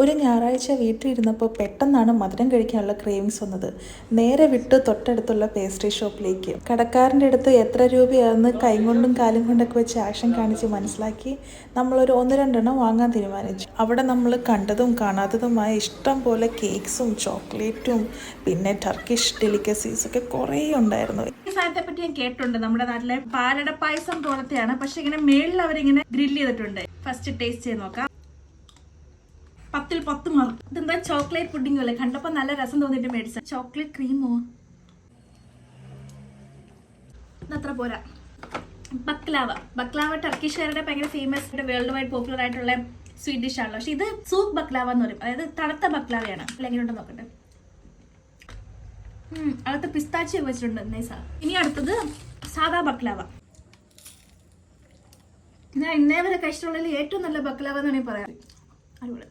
ഒരു ഞായറാഴ്ച വീട്ടിലിരുന്നപ്പോൾ പെട്ടെന്നാണ് മധുരം കഴിക്കാനുള്ള ക്രേവിങ്സ് വന്നത്. നേരെ വിട്ട് തൊട്ടടുത്തുള്ള പേസ്ട്രി ഷോപ്പിലേക്ക്. കടക്കാരൻ്റെ അടുത്ത് എത്ര രൂപയാണെന്ന് കൈകൊണ്ടും കാലും കൊണ്ടൊക്കെ വെച്ച് ആക്ഷൻ കാണിച്ച് മനസ്സിലാക്കി നമ്മളൊരു 1-2 വാങ്ങാൻ തീരുമാനിച്ചു. അവിടെ നമ്മൾ കണ്ടതും കാണാത്തതുമായ ഇഷ്ടം പോലെ കേക്ക്സും ചോക്ലേറ്റും പിന്നെ ടർക്കിഷ് ഡെലിക്കസീസ് ഒക്കെ കുറേ ഉണ്ടായിരുന്നു. ഈ സാധനത്തെ പറ്റി ഞാൻ കേട്ടിട്ടുണ്ട്. നമ്മുടെ നാട്ടിലെ പാലട പായസം പോലത്തെയാണ്, പക്ഷെ ഇങ്ങനെ മേളിൽ അവരിങ്ങനെ ഗ്രില്ല് ചെയ്തിട്ടുണ്ട്. ഫസ്റ്റ് ടേസ്റ്റ് ചെയ്ത് നോക്കാം. 10-ൽ 10 മാർക്ക്. ഇതെന്താ ചോക്ലേറ്റ് പുഡിംഗ് അല്ലേ? കണ്ടപ്പോൾ നല്ല രസം തോന്നിയിട്ട് മേടിച്ച. ചോക്ലേറ്റ് ക്രീമോ? ഇതത്ര പോരാ. ബക്ലാവ ടർക്കിഷുകാരുടെ ഭയങ്കര ഫേമസ്, വേൾഡ് വൈഡ് പോപ്പുലർ ആയിട്ടുള്ള സ്വീറ്റ് ഡിഷ് ആണല്ലോ. പക്ഷെ ഇത് സൂപ്പ് ബക്ലാവ എന്ന് പറയും, അതായത് തണുത്ത ബക്ലാവയാണ്. അല്ലെങ്കിൽ ഉണ്ടെന്ന് നോക്കട്ടെ. അകത്ത് പിസ്താച്ചി വെച്ചിട്ടുണ്ട്, നൈസാ. ഇനി അടുത്തത് സാദാ ബക്ലാവ. ഞാൻ ഇന്നേ വരെ കഴിച്ചിട്ടുള്ളതിൽ ഏറ്റവും നല്ല ബക്ലാവ എന്ന് വേണമെങ്കിൽ പറയാം. അടിപൊളി.